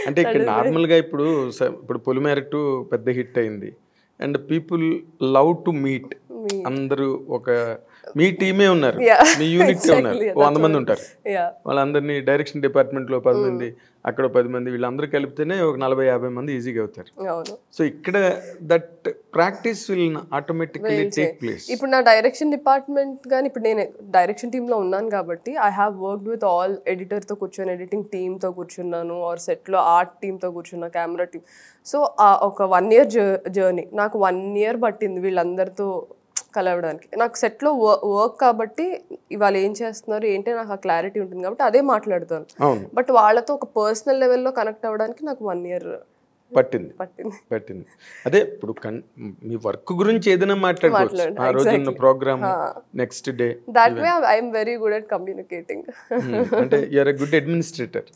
అంటే ఇక్కడ నార్మల్గా ఇప్పుడు పొలిమేర 2 పెద్ద హిట్ అయింది and people love to meet. అందరూ మీ టీమే ఉన్నారు, మీ యూనిట్ ఉన్నారు, 100 మంది ఉంటారు. వాళ్ళందరినీ డైరెక్షన్ డిపార్ట్మెంట్ లో 10 మంది, అక్కడ 10 మంది, వీళ్ళందరూ కలిపితేనే ఒక 40-50 మంది ఈజీగా అవుతారు. సో ఇక్కడ that practice will automatically take place. ఇప్పుడు నా డైరెక్షన్ డిపార్ట్మెంట్ కానీ ఇప్పుడు నేను డైరెక్షన్ టీంలో ఉన్నాను కాబట్టి I have worked with all ఎడిటర్తో కూర్చొని, ఎడిటింగ్ టీమ్తో కూర్చున్నాను, ఆర్ సెట్లో ఆర్ట్ టీమ్తో కూర్చున్నా, కెమెరా టీమ్. సో ఒక 1 year జర్నీ నాకు 1 year పట్టింది వీళ్ళందరితో కలవడానికి. నాకు సెట్లో వర్క్ కాబట్టి ఇవాళ ఏం చేస్తున్నారు ఏంటి నాకు ఆ క్లారిటీ ఉంటుంది కాబట్టి అదే మాట్లాడుతాను. బట్ వాళ్ళతో ఒక పర్సనల్ లెవెల్లో కనెక్ట్ అవ్వడానికి నాకు 1 year పట్టింది. అదే ఇప్పుడు మీ వర్క్ గురించి ఏదైనా మాట్లాడుకోవచ్చు, ఆ రోజున్న programme, next day. That way I am very good at communicating. అంటే you are a good administrator.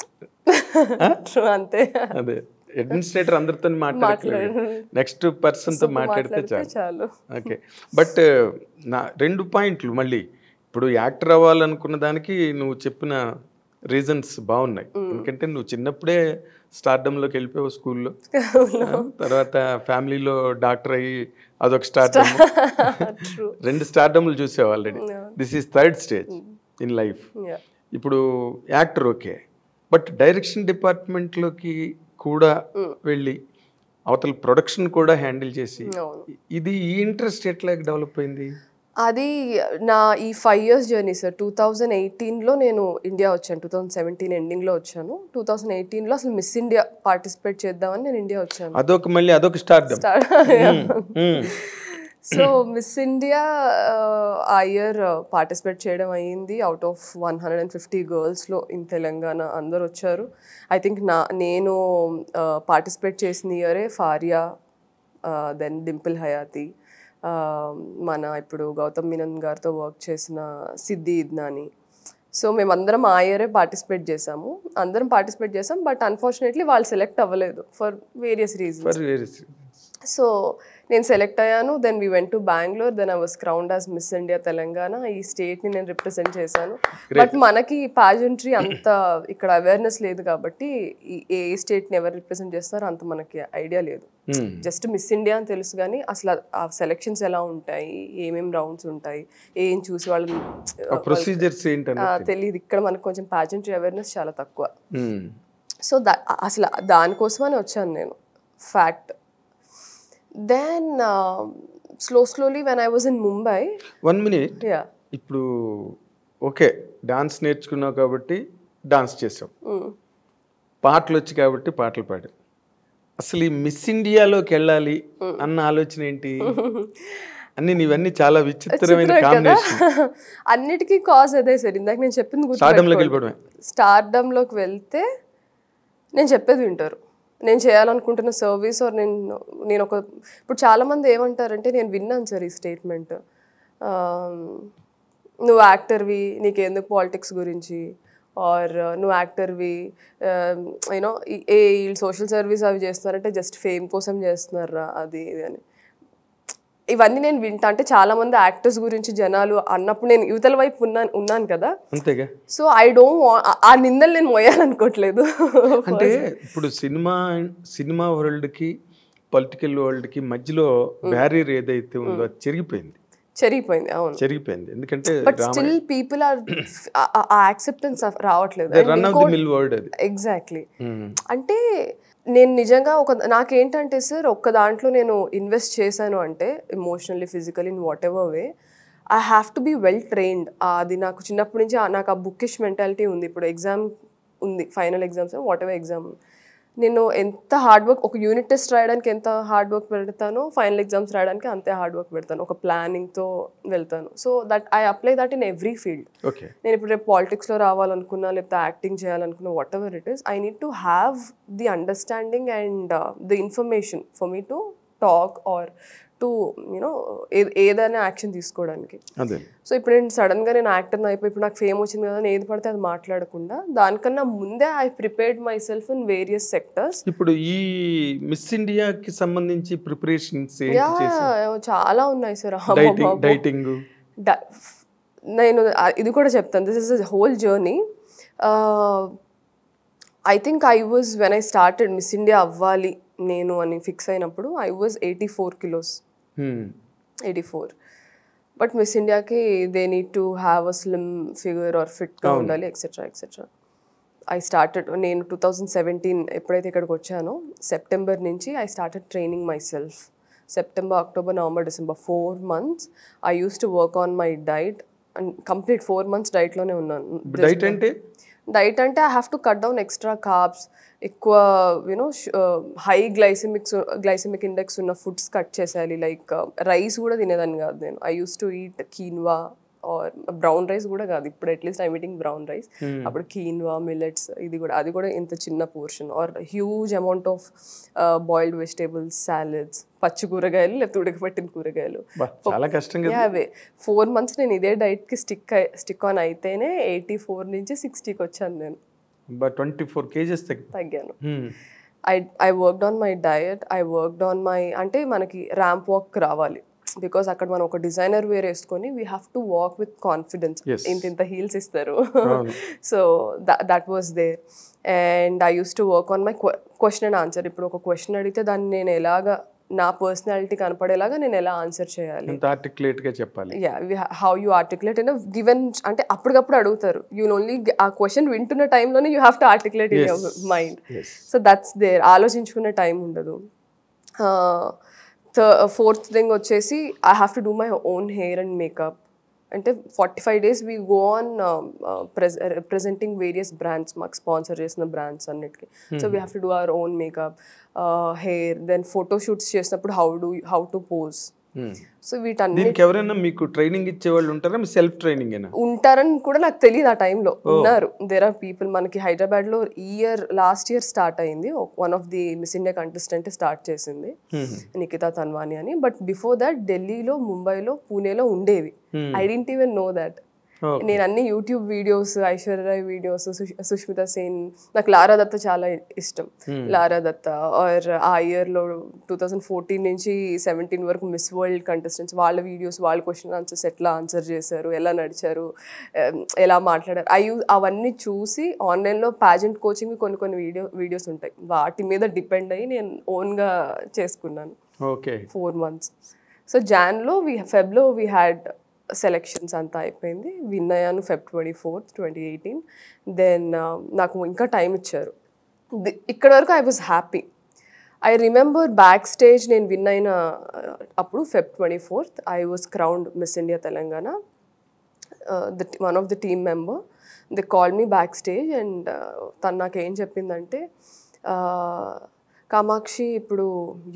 అంతే. అదే అడ్మినిస్ట్రేటర్ అందరితో మాట్లాడలేదు, నెక్స్ట్ పర్సన్ తో మాట్లాడితే చాలు. ఓకే. బట్ నా 2 పాయింట్లు మళ్ళీ ఇప్పుడు యాక్టర్ అవ్వాలనుకున్న దానికి నువ్వు చెప్పిన రీజన్స్ బాగున్నాయి. ఎందుకంటే నువ్వు చిన్నప్పుడే స్టార్డమ్లోకి వెళ్ళిపోయావు స్కూల్లో, తర్వాత ఫ్యామిలీలో డాక్టర్ అయ్యి అదొక స్టార్డమ్, 2 స్టార్డమ్లు చూసావు already. This is 3rd stage in life. ఇప్పుడు యాక్టర్ ఓకే, బట్ డైరెక్షన్ డిపార్ట్మెంట్లోకి కూడా వెళ్ళి అవతల ప్రొడక్షన్ కూడా హ్యాండిల్ చేసి, ఇది ఈ ఇంట్రెస్ట్ ఎట్లా డెవలప్ అయింది? అది నా ఈ 5 years జర్నీ సార్. 2018లో నేను ఇండియా వచ్చాను, 2017 ఎండింగ్లో వచ్చాను. 2018లో అసలు మిస్ ఇండియా పార్టిసిపేట్ చేద్దామని నేను ఇండియా వచ్చాను. అదొక స్టార్ట్. సో మిస్ ఇండియా ఆ ఇయర్ పార్టిసిపేట్ చేయడం అయ్యింది. అవుట్ ఆఫ్ 150 girlsలో ఇన్ తెలంగాణ అందరు వచ్చారు. ఐ థింక్ నేను పార్టిసిపేట్ చేసిన ఇయరే ఫారియా, దెన్ డింపుల్ హయాతి, మన ఇప్పుడు గౌతమ్ మీనన్ గారితో వర్క్ చేసిన సిద్ధి ఇద్నాని. సో మేమందరం ఆ ఇయరే పార్టిసిపేట్ చేసాము. బట్ అన్ఫార్చునేట్లీ వాళ్ళు సెలెక్ట్ అవ్వలేదు ఫర్ వేరియస్ రీజన్స్. సో నేను సెలెక్ట్ అయ్యాను. Then we went to Bengaluru. Then I was crowned as Miss India Telangana. ఈ స్టేట్ని నేను రిప్రజెంట్ చేశాను. బట్ మనకి పాజెంట్రీ అంత ఇక్కడ అవేర్నెస్ లేదు కాబట్టి ఏ స్టేట్ని ఎవరు రిప్రజెంట్ చేస్తారో అంత మనకి ఐడియా లేదు. జస్ట్ మిస్ ఇండియా అని తెలుసు కానీ అసలు ఆ సెలెక్షన్స్ ఎలా ఉంటాయి, ఏమేమి రౌండ్స్ ఉంటాయి, ఏం చూసి వాళ్ళని ప్రొసీజర్స్ తెలియదు. ఇక్కడ మనకు కొంచెం పాజెంట్రీ అవేర్నెస్ చాలా తక్కువ. సో అసలు దానికోసమని వచ్చాను నేను, fact. Then slowly when I was in Mumbai. 1 minute. Yeah. ఇప్పుడు ఓకే డాన్స్ నేర్చుకున్నావు కాబట్టి డాన్స్ చేసావు, పాటలు వచ్చి కాబట్టి పాటలు పాడావు. అసలు ఈ మిస్ ఇండియాలోకి వెళ్ళాలి అన్న ఆలోచన ఏంటి? అన్ని నీవన్నీ చాలా విచిత్రమైన కాంబినేషన్. అన్నిటికీ కాజ్ అదే సార్. ఇందాక నేను చెప్పింది స్టార్డమ్లోకి వెళ్తే నేను చెప్పేది వింటారు. నేను చేయాలనుకుంటున్న సర్వీస్ ఆర్ నేను ఇప్పుడు చాలామంది ఏమంటారంటే, నేను విన్నాను సార్ ఈ స్టేట్మెంట్, నువ్వు యాక్టర్వి నీకెందుకు పాలిటిక్స్ గురించి, ఆర్ నువ్వు యాక్టర్వి యూనో వీళ్ళు సోషల్ సర్వీస్ అవి చేస్తున్నారంటే జస్ట్ ఫేమ్ కోసం చేస్తున్నారా అది ఇది అని. ఇవన్నీ నేను వింటా. అంటే చాలా మంది యాక్టర్స్ గురించి జనాలు అన్నప్పుడు నేను యువతల వైపు ఉన్నాను కదా, సో ఐ డోంట్ ఆ నిందలు నేను మోయాలనుకోవట్లేదు. అంటే ఇప్పుడు సినిమా వరల్డ్ కి పొలిటికల్ వరల్డ్ కి మధ్యలో బ్యారియర్ ఏదైతే ఉందో అది చెరిగిపోయింది. అవును చెరిగిపోయింది. ఎందుకంటే but still people are acceptance రావట్లేదు. ఎగ్జాక్ట్లీ. అంటే నేను నిజంగా నాకేంటంటే సార్, ఒక్క దాంట్లో నేను ఇన్వెస్ట్ చేశాను అంటే emotionally, physically, in whatever way, I have to be well trained. అది నాకు చిన్నప్పటి నుంచి నాకు ఆ బుక్కిష్ మెంటాలిటీ ఉంది. ఇప్పుడు ఎగ్జామ్ ఉంది, final exams, what ever exam, నేను ఎంత హార్డ్ వర్క్, ఒక యూనిట్ టెస్ట్ రాయడానికి ఎంత హార్డ్ వర్క్ పెడతానో ఫైనల్ ఎగ్జామ్స్ రాయడానికి అంతే హార్డ్ వర్క్ పెడతాను. ఒక ప్లానింగ్తో వెళ్తాను. So that I apply that in every field. నేను ఇప్పుడు రేపు పాలిటిక్స్లో రావాలనుకున్నా, లేకపోతే యాక్టింగ్ చేయాలనుకున్నా, what ever it is, I need to have the understanding and the information for me to talk or to you know ఏదైనా యాక్షన్ తీసుకోవడానికి. సో ఇప్పుడు నేను సడన్గా నేను యాక్టర్ని అయిపోయి ఇప్పుడు నాకు ఫేమ్ వచ్చింది కదా ఏది పడితే అది మాట్లాడకుండా, దానికన్నా ముందే I prepared my self in various sectors. ఇప్పుడు ఈ మిస్ ఇండియాకి సంబంధించి ప్రిపరేషన్స్ చాలా ఉన్నాయి సార్. డైటింగ్, నేను ఇది కూడా చెప్తాను, this is a whole journey. I think I was when I started Miss India అవ్వాలి నేను అని ఫిక్స్ అయినప్పుడు I was 84 kilos. 84. But Miss India they need to have a slim figure or ఫిట్గా ఉండాలి ఎక్సెట్రా ఎక్సెట్రా. ఐ స్టార్టెడ్, నేను 2017 ఎప్పుడైతే ఇక్కడికి వచ్చానో సెప్టెంబర్ నుంచి I started training myself. September, October, November, December 4 months I use to work on my diet and complete 4 months డైట్లోనే ఉన్నాను. Diet అంటే I have to cut down extra carbs, ఎక్కువ you know high glycemic index ఉన్న foods cut చేసేయాలి. Like rice కూడా తినేదాన్ని కాదు నేను. I use to eat quinoa or brown rice కూడా కాదు, ఇప్పుడు at least I'm eating brown rice. అప్పుడు కీన్వా, మిల్లెట్స్, అది కూడా ఇంత చిన్న portion. Or huge amount of boiled vegetables, salads, పచ్చి కూరగాయలు లేకపోతే ఉడకబెట్టిన కూరగాయలు. అవే 4 months నేను ఇదే డైట్కి స్టిక్ ఆన్ అయితేనే 84 నుంచి 60కి వచ్చాను నేను. 24 kgs తగ్గాను. I worked on my diet, I worked on my, అంటే మనకి ర్యాంప్ వాక్ రావాలి, బికాస్ అక్కడ మనం ఒక డిజైనర్ వేర్ వేసుకొని we have to walk with confidence. ఇంత హీల్స్ ఇస్తారు. So that was there. And I use to work on my question and answer. ఇప్పుడు ఒక క్వశ్చన్ అడిగితే దాన్ని నేను ఎలాగా, నా పర్సనాలిటీ కనపడేలాగా నేను ఎలా ఆన్సర్ చేయాలి, how you articulate in given, అంటే అప్పటికప్పుడు అడుగుతారు. యూ ఓన్లీ ఆ క్వశ్చన్ వింటున్న టైంలోనే you have to articulate in your mind. So that's there. ఆలోచించుకునే టైం ఉండదు. ఫోర్త్ థింగ్ వచ్చేసి I have to do my own hair and makeup. అంటే 45 days we go on representing various brands, మాకు sponsor చేసిన brands అన్నిటికీ. So we have to do our own makeup, hair, then photo shoots చేసినప్పుడు how to pose. So వీటన్నిటికి ఎవరైనా మీకు training ఇచ్చే వాళ్ళు ఉంటారా, సెల్ఫ్ ట్రైనింగ్ ఉంటారని కూడా నాకు తెలియదు ఆ టైంలో. ఉన్నారు, దేర్ ఆర్ పీపుల్. మనకి హైదరాబాద్లో లాస్ట్ ఇయర్ స్టార్ట్ అయింది. One of the Miss India contestant start చేసింది, నిఖితా తన్వాని అని. బట్ బిఫోర్ దట్ ఢిల్లీలో, ముంబైలో, పూణేలో ఉండేవి. I didn't even know that. నేను అన్ని YouTube videos, Aishwarya videos, Sushmita Sen, నాకు లారా దత్తా చాలా ఇష్టం. లారా దత్తా ఆర్ ఆ ఇయర్లో 2014 నుంచి 17 వరకు మిస్ వరల్డ్ కంటెస్టెంట్స్, వాళ్ళ వీడియోస్, వాళ్ళ క్వశ్చన్ ఆన్సర్స్ ఎట్లా ఆన్సర్ చేశారు, ఎలా నడిచారు, ఎలా మాట్లాడారు, అవన్నీ చూసి ఆన్లైన్లో ప్యాజెంట్ కోచింగ్ కొన్ని వీడియోస్ ఉంటాయి, వాటి మీద డిపెండ్ అయ్యి నేను ఓన్గా చేసుకున్నాను. 4 months. సో జాన్లో ఫెబ్లో వీ హ్యాడ్ సెలెక్షన్స్ అంతా అయిపోయింది. విన్ అయ్యాను Feb 24, 2018. దెన్ నాకు ఇంకా టైం ఇచ్చారు. ఇక్కడ వరకు I was happy. I remember backstage నేను విన్ అయిన అప్పుడు Feb 24th I was crowned Miss India Telangana. One of the team member they call me backstage and తను నాకు ఏం చెప్పిందంటే, కామాక్షి, ఇప్పుడు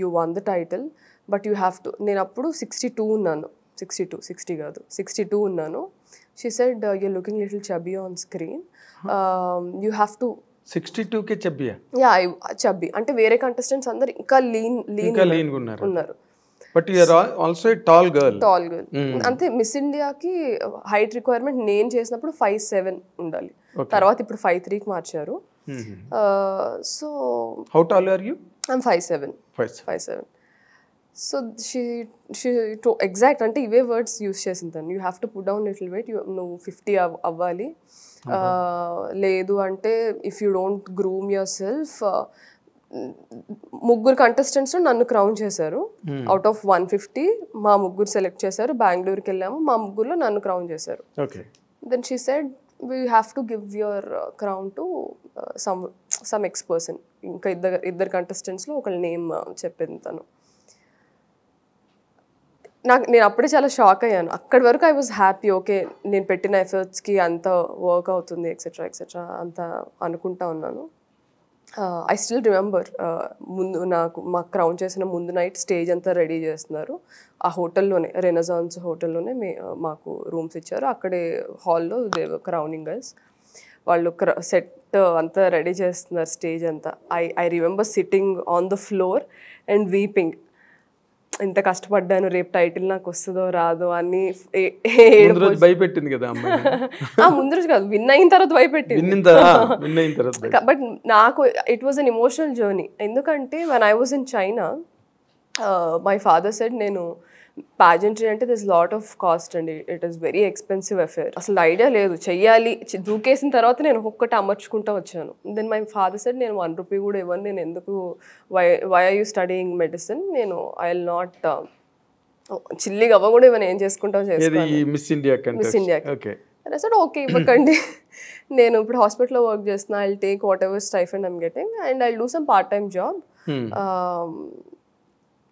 you won the title but you have to, నేను అప్పుడు 62 ఉన్నాను, 60 కాదు 62 ఉన్నాను. She said you're looking little chubby on screen, you have to. 62కే చబ్బీ? Yeah, chubby. అంటే వేరే కంటెస్టెంట్స్ అందరు ఇంకా లీన్ ఉన్నారు. But you are also a tall girl. అంతే. మిస్ ఇండియాకి హైట్ రిక్వైర్మెంట్ నేను చేసినప్పుడు 5'7" ఉండాలి. తర్వాత ఇప్పుడు 5'3" మార్చారు. So how tall are you? I'm 5'7". So she exact అంటే ఇవే వర్డ్స్ యూస్ చేసింది తను. You have to put down little weight, నువ్వు 50 అవ్వాలి, లేదు అంటే if you don't groom yourself. ముగ్గురు కంటెస్టెంట్స్ నన్ను క్రౌన్ చేశారు. అవుట్ ఆఫ్ 150 మా ముగ్గురు సెలెక్ట్ చేశారు. బెంగళూరుకి వెళ్ళాము, మా ముగ్గురులో నన్ను క్రౌన్ చేశారు. Then she said we have to give your crown to some X person. ఇంకా ఇద్దరు కంటెస్టెంట్స్లో ఒకళ్ళ నేమ్ చెప్పింది తను. నేను అప్పుడే చాలా షాక్ అయ్యాను. అక్కడి వరకు ఐ వాజ్ హ్యాపీ, ఓకే నేను పెట్టిన ఎఫర్ట్స్కి అంత వర్క్ అవుతుంది ఎక్సెట్రా అంత అనుకుంటా ఉన్నాను. ఐ స్టిల్ రిమెంబర్, ముందు మాకు క్రౌన్ చేసిన ముందు నైట్ స్టేజ్ అంతా రెడీ చేస్తున్నారు. ఆ హోటల్లోనే, రెనజాన్స్ హోటల్లోనే మాకు రూమ్స్ ఇచ్చారు. అక్కడే హాల్లో క్రౌనింగ్ గర్ల్స్ వాళ్ళు సెట్ అంతా రెడీ చేస్తున్నారు, స్టేజ్ అంతా. I remember sitting on the floor and weeping. ఇంత కష్టపడ్డాను, రేపు టైటిల్ నాకు వస్తుందో రాదో అని భయపెట్టింది కదా. ముందు రోజు కాదు, విన్ అయిన తర్వాత భయపెట్టింది. బట్ నాకు it was an emotional journey. ఎందుకంటే when I was in China, my father said నేను పాజెంట్రీ అంటే దిస్ లాట్ ఆఫ్ కాస్ట్ అండి. It is very expensive affair. అసలు ఐడియా లేదు, చెయ్యాలి. దూకేసిన తర్వాత నేను ఒక్కొక్కటి అమర్చుకుంటూ వచ్చాను. దెన్ మై ఫాదర్ సెడ్, నేను ₹1 కూడా ఇవ్వను, నేను ఎందుకు, why are you studying medicine, నేను ఐ విల్ నాట్, చిల్లిగా అవ్వ కూడా ఇవన్నీ ఏం చేసుకుంటావు చేసుకోవాలి, Miss India I said, okay, ఇవ్వకండి. నేను ఇప్పుడు హాస్పిటల్లో వర్క్ చేస్తున్నా, I will take whatever stipend I'm getting and I will do some part time job,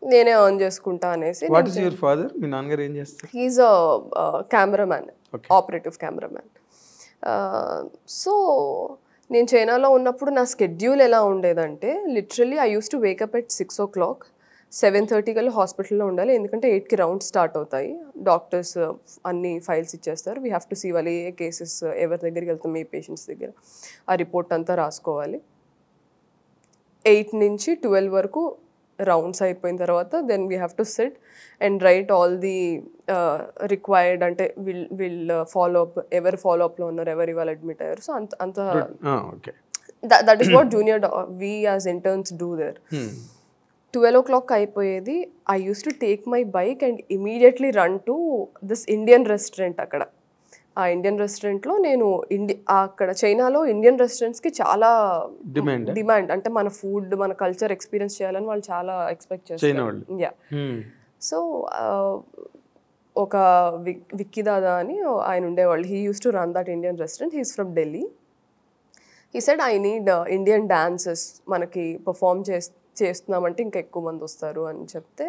నేనే ఎర్న్ చేసుకుంటా అనేసి. What is your father? మీ నాన్నగారు ఏం చేస్తారు? He is a cameraman, operative cameraman. So నేను చైనాలో ఉన్నప్పుడు నా స్కెడ్యూల్ ఎలా ఉండేదంటే, literally I use to wake up at 6 o'clock, 7:30 కల్లా హాస్పిటల్లో ఉండాలి. ఎందుకంటే 8కి రౌండ్స్ స్టార్ట్ అవుతాయి. డాక్టర్స్ అన్ని ఫైల్స్ ఇచ్చేస్తారు. వీ హ్యావ్ టు సీ వాళ్ళు ఏ కేసెస్ ఎవరి దగ్గరికి వెళ్తాం, ఏ పేషెంట్స్ దగ్గర, ఆ రిపోర్ట్ అంతా రాసుకోవాలి. 8 నుంచి 12 వరకు రౌండ్స్ అయిపోయిన తర్వాత then we have to sit and write all the required, అంటే వీళ్ళు ఫాలోఅప్, ఎవరు ఫాలోఅప్లో ఉన్నారు, ఎవరు ఇవాళ అడ్మిట్ అయ్యారు. సో అంత that is what junior we as interns do there. 12 o'clock అయిపోయేది. I use to take my bike and immediately run to this Indian restaurant. అక్కడ ఆ ఇండియన్ రెస్టారెంట్లో నేను అక్కడ చైనాలో ఇండియన్ రెస్టారెంట్స్కి చాలా డిమాండ్. అంటే మన ఫుడ్, మన కల్చర్ ఎక్స్పీరియన్స్ చేయాలని వాళ్ళు చాలా ఎక్స్పెక్ట్ చేస్తారు. యా. సో ఒక విక్కీ దాదా అని ఆయన ఉండేవాళ్ళు. He use to run that Indian restaurant. He's from Delhi. He said, I need Indian dances, మనకి పర్ఫామ్ చేస్తున్నామంటే ఇంకా ఎక్కువ మంది వస్తారు అని చెప్తే,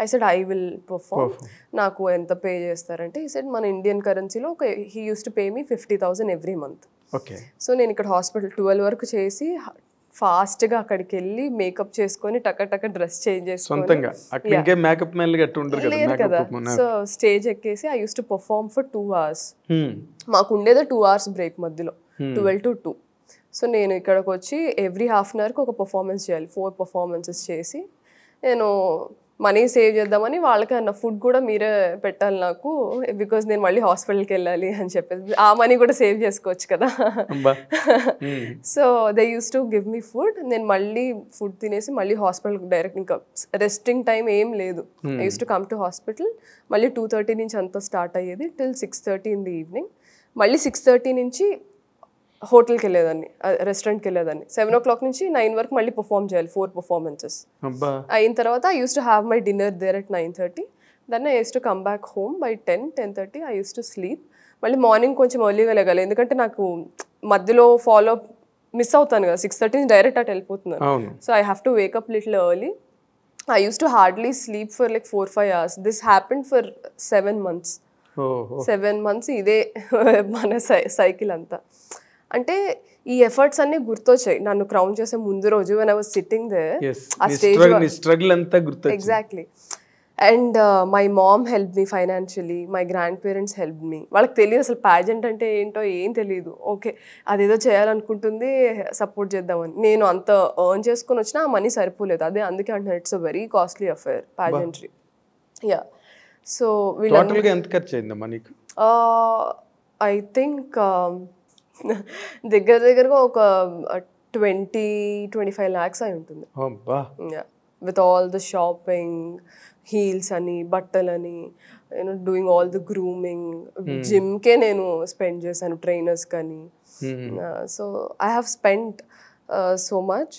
I said I will perform, నాకు ఎంత పే చేస్తారంటే, ఈ సెడ్ మన ఇండియన్ కరెన్సీలో he use to pay me 50,000 every month. So నేను ఇక్కడ హాస్పిటల్ 12 వరకు చేసి ఫాస్ట్గా అక్కడికి వెళ్ళి మేకప్ చేసుకొని టక డ్రెస్ చేంజ్ చేసుకొని, లేదు కదా, సో స్టేజ్ ఎక్కేసి I use to perform for 2 hours. మాకు ఉండేది 2 hours బ్రేక్ మధ్యలో, 12 to 2. సో నేను ఇక్కడికి వచ్చి ఎవ్రీ ½ an hourకి ఒక పర్ఫార్మెన్స్ చేయాలి. 4 performances చేసి నేను మనీ సేవ్ చేద్దామని, వాళ్ళకి అన్న ఫుడ్ కూడా మీరే పెట్టాలి నాకు, బికాజ్ నేను మళ్ళీ హాస్పిటల్కి వెళ్ళాలి అని చెప్పేసి, ఆ మనీ కూడా సేవ్ చేసుకోవచ్చు కదా. So they use to give me food. నేను మళ్ళీ ఫుడ్ తినేసి మళ్ళీ హాస్పిటల్కి డైరెక్ట్, ఇంకా రెస్టింగ్ టైం ఏం లేదు. I use to come to hospital. మళ్ళీ 2:30 నుంచి అంతా స్టార్ట్ అయ్యేది టిల్ 6:30 in the evening. మళ్ళీ 6:30 నుంచి హోటల్కి వెళ్ళేదాన్ని, రెస్టారెంట్కి వెళ్ళేదాన్ని. 7 o'clock నుంచి 9 వరకు మళ్ళీ పర్ఫామ్ చేయాలి, 4 performances అయిన తర్వాత I use to have my dinner there at 9:30. Then I use to come back home by 10:30. I use to sleep. మళ్ళీ మార్నింగ్ కొంచెం ఎర్లీగా లేగాలి, ఎందుకంటే నాకు మధ్యలో ఫాలో మిస్ అవుతాను కదా. 6:30 నుంచి డైరెక్ట్ అటు వెళ్ళిపోతున్నాను. So I have to wake up little early. I use to hardly sleep for like 4-5 hours. This happened for 7 months. 7 months ఇదే మన సైకిల్ అంతా. అంటే ఈ ఎఫర్ట్స్ అన్ని గుర్తొచ్చాయి నన్ను క్రౌన్ చేసే ముందు రోజు, when I was sitting there, ఆ stage. Exactly. And my mom help me financially, my grand parents help me. వాళ్ళకి తెలియదు అసలు ప్యాజెంట్ అంటే ఏంటో ఏం తెలియదు. ఓకే, అదేదో చేయాలనుకుంటుంది, సపోర్ట్ చేద్దామని. నేను అంత ఎర్న్ చేసుకొని వచ్చినా ఆ మనీ సరిపోలేదు. అదే అందుకే అంటున్నాను, it's a very costly affair ప్యాజెంట్రీ. Yeah. So వీళ్ళందరికీ ఎంత ఖర్చు అయింది మనకి? ఐ థింక్ దగ్గరగా ఒక 20-25 lakhs అయి ఉంటుంది. With all the shopping, heels అని, బట్టలని, you know doing all the grooming, జిమ్కే నేను స్పెండ్ చేశాను, ట్రైనర్స్ కానీ. So I have spend so much.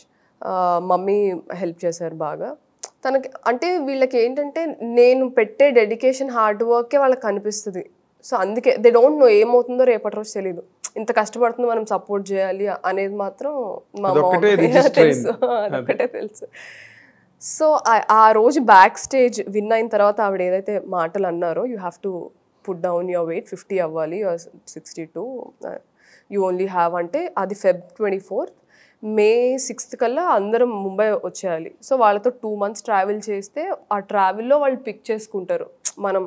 Mummy help చేశారు బాగా. తనకి అంటే వీళ్ళకి ఏంటంటే నేను పెట్టే డెడికేషన్, హార్డ్ వర్కే వాళ్ళకి కనిపిస్తుంది. సో అందుకే దే డోంట్ నో ఏమవుతుందో రేపటి రోజు తెలీదు. ఇంత కష్టపడుతుంది, మనం సపోర్ట్ చేయాలి అనేది మాత్రం మా తెలుసు, అదొకటే తెలుసు. సో ఆ రోజు బ్యాక్ స్టేజ్ విన్ అయిన తర్వాత ఆవిడ ఏదైతే మాటలు అన్నారో, you have to put down your weight, 50 అవ్వాలి, 62 యూ ఓన్లీ హ్యావ్, అంటే అది Feb 24th. May 6th కల్లా అందరం ముంబై వచ్చేయాలి. సో వాళ్ళతో 2 months ట్రావెల్ చేస్తే ఆ ట్రావెల్లో వాళ్ళు పిక్ చేసుకుంటారు. మనం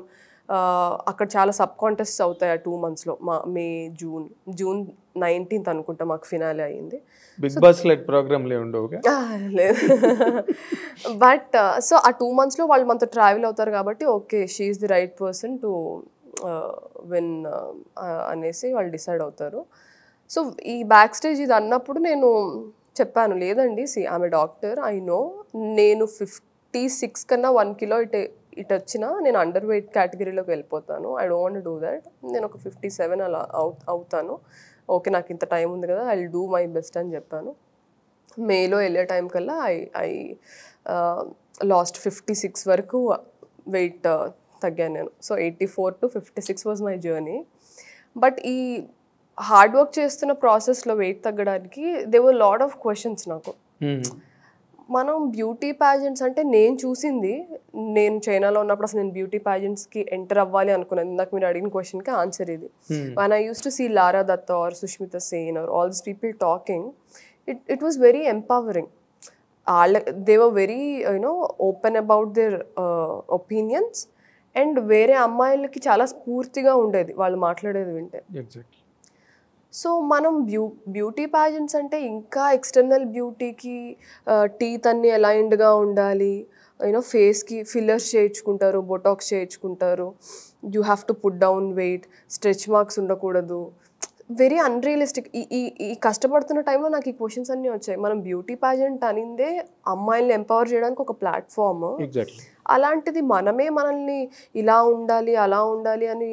అక్కడ చాలా సబ్ కాంటెస్ట్స్ అవుతాయి ఆ 2 monthsలో. మే, జూన్ 19th అనుకుంటా మాకు ఫినాలే అయ్యింది. బిగ్ బాస్ లైక్ ప్రోగ్రామ్ లేదు. బట్ సో ఆ 2 monthsలో వాళ్ళు మనతో ట్రావెల్ అవుతారు కాబట్టి okay, she is the right person to win అనేసి వాళ్ళు డిసైడ్ అవుతారు. సో ఈ బ్యాక్ స్టేజ్ ఇది అన్నప్పుడు నేను చెప్పాను, లేదండి, ఆమె డాక్టర్, ఐ నో, నేను 56 కన్నా 1 kilo ఇటు వచ్చినా నేను అండర్ వెయిట్ కేటగిరీలోకి వెళ్ళిపోతాను. I don't want do that. నేను ఒక 57 అలా అవుతాను. ఓకే, నాకు ఇంత టైం ఉంది కదా, I will do my best అని చెప్పాను. మేలో వెళ్ళే టైం కల్లా ఐ లాస్ట్ 56 వరకు వెయిట్ తగ్గాను నేను. So 84 to 56 was my journey. But ఈ హార్డ్ వర్క్ చేస్తున్న ప్రాసెస్లో వెయిట్ తగ్గడానికి they were lot of questions నాకు. మనం బ్యూటీ ప్యాజెంట్స్ అంటే నేను చూసింది, నేను చైనాలో ఉన్నప్పుడు అసలు నేను బ్యూటీ ప్యాజెంట్స్కి ఎంటర్ అవ్వాలి అనుకున్నాను. ఇందాక మీరు అడిగిన క్వశ్చన్కి ఆన్సర్ ఇది. when I used to see Lara Dutta or Sushmita Sen or all these people talking, it was very empowering. They were very open about their opinions, and వేరే అమ్మాయిలకి చాలా స్ఫూర్తిగా ఉండేది వాళ్ళు మాట్లాడేది వింటే. సో మనం బ్యూటీ ప్యాజెంట్స్ అంటే ఇంకా ఎక్స్టర్నల్ బ్యూటీకి టీత్ అన్ని అలైన్డ్గా ఉండాలి, ఫేస్కి ఫిల్లర్స్ చేయించుకుంటారు, బొటాక్స్ చేయించుకుంటారు, you have to put down weight, stretch marks ఉండకూడదు. Very unrealistic. ఈ కష్టపడుతున్న టైంలో నాకు ఈ క్వశ్చన్స్ అన్నీ వచ్చాయి. మనం బ్యూటీ ప్యాజెంట్ అనిందే అమ్మాయిల్ని ఎంపవర్ చేయడానికి ఒక ప్లాట్ఫామ్. అలాంటిది మనమే మనల్ని ఇలా ఉండాలి అలా ఉండాలి అని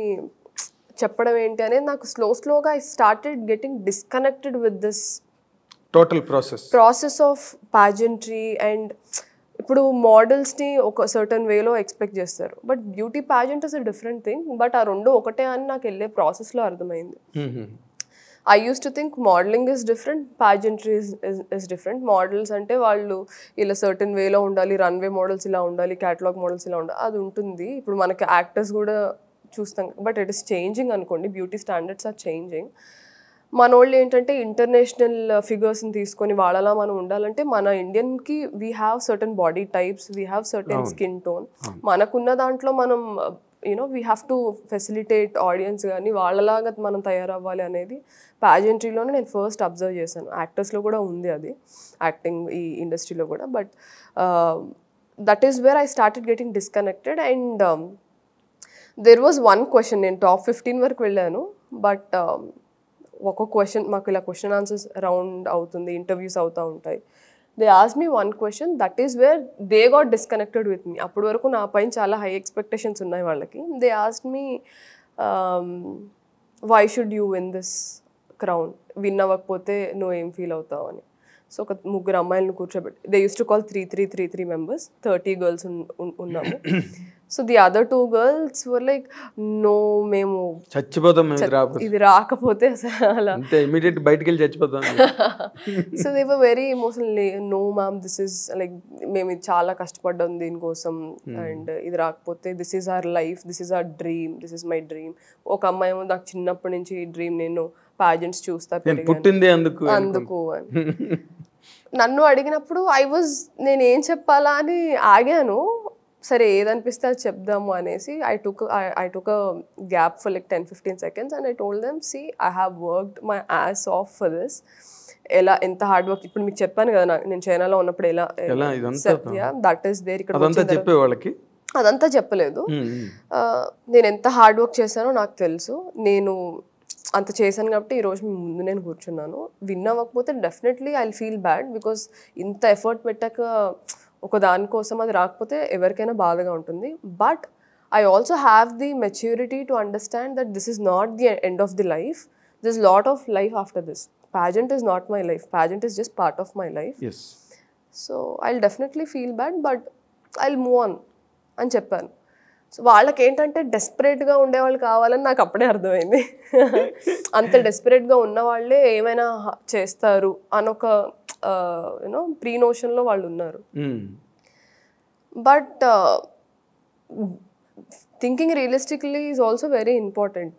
చెప్పడం ఏంటి అనేది నాకు స్లోగా I started getting disconnected with this total process of ప్యాజెంట్రీ. And ఇప్పుడు మోడల్స్ని ఒక సర్టన్ వేలో ఎక్స్పెక్ట్ చేస్తారు, but beauty pageant is a different thing. But ఆ రెండు ఒకటే అని నాకు వెళ్ళే ప్రాసెస్లో అర్థమైంది. I used to think modeling is different, pageantry is different. Models అంటే వాళ్ళు ఇలా సర్టన్ వేలో ఉండాలి, రన్వే మోడల్స్ ఇలా ఉండాలి, క్యాటలాగ్ మోడల్స్ ఇలా ఉండాలి, అది ఉంటుంది. ఇప్పుడు మనకి యాక్టర్స్ కూడా చూస్తాం, బట్ ఇట్ ఇస్ చేంజింగ్ అనుకోండి. Beauty standards are changing. మన వాళ్ళు ఏంటంటే ఇంటర్నేషనల్ ఫిగర్స్ని తీసుకొని వాళ్ళలా మనం ఉండాలంటే మన ఇండియన్కి we have certain body types, we have certain skin tone. మనకున్న దాంట్లో మనం we have to facilitate audience కానీ వాళ్ళలాగా మనం తయారవ్వాలి అనేది ప్యాజెంట్రీలోనే నేను ఫస్ట్ అబ్జర్వ్ చేశాను. యాక్టర్స్లో కూడా ఉంది అది, యాక్టింగ్ ఈ ఇండస్ట్రీలో కూడా. But that is where I started getting disconnected. And there was one question, నేను టాప్ 15 వరకు వెళ్ళాను. బట్ ఒక క్వశ్చన్, మాకు ఇలా క్వశ్చన్ ఆన్సర్స్ రౌండ్ అవుతుంది, ఇంటర్వ్యూస్ అవుతూ ఉంటాయి. They asked me one question, that is where they got disconnected with me. అప్పటి వరకు నా పైన చాలా హై ఎక్స్పెక్టేషన్స్ ఉన్నాయి వాళ్ళకి. They asked me why should you win this crown, win అవ్వకపోతే నువ్వు ఏం ఫీల్ అవుతావు అని. సో ఒక 3 అమ్మాయిలను కూర్చోబెట్టి, they use to call 3 members, 30 girls ఉన్నాము. So the other 2 girls were like, no మేము చచ్చిపోతాం ఇది రాకపోతే అలా ఇమిడియట్ బయటికి వెళ్ళి చచ్చిపోతాం. So they were very emotionally, no ma'am this is like మేము ఇది చాలా కష్టపడ్డాం దీనికోసం, అండ్ ఇది రాకపోతే this is our life, this is our dream, this is my dream. ఒక అమ్మాయి ఏమో నాకు చిన్నప్పటి నుంచి ఈ డ్రీమ్, నేను ప్యాజెంట్స్ చూస్తా పుట్టింది అందుకు అని నన్ను అడిగినప్పుడు నేను ఏం చెప్పాలా అని ఆగాను. సరే ఏదనిపిస్తే అది చెప్దాము అనేసి I took a gap for like 10-15 seconds and I told them, see I have worked my ass off for this. ఎంత హార్డ్ వర్క్, ఇప్పుడు మీకు చెప్పాను కదా నేను చైనాలో ఉన్నప్పుడు ఎలా దట్ ఈస్ దేర్. ఇక్కడ అదంతా చెప్పలేదు. నేను ఎంత హార్డ్ వర్క్ చేశానో నాకు తెలుసు. నేను అంత చేశాను కాబట్టి ఈరోజు మీ ముందు నేను కూర్చున్నాను. విన్ అవ్వకపోతే definitely I will feel bad, because ఇంత ఎఫర్ట్ పెట్టాక ఒక దానికోసం అది రాకపోతే ఎవరికైనా బాధగా ఉంటుంది. But I also have the maturity to understand that this is not the end of the life, this lot of life after this. Pageant is not my life, pageant is just part of my life. Yes. So I'll definitely feel bad, but I'll move on అని చెప్పాను. So వాళ్ళకి ఏంటంటే డెస్పరేట్గా ఉండేవాళ్ళు కావాలని నాకు అప్పుడే అర్థమైంది. అంత డెస్పరేట్గా ఉన్న వాళ్ళే ఏమైనా చేస్తారు అనొక ప్రీ నోషన్లో వాళ్ళు ఉన్నారు. But thinking realistically is also very important.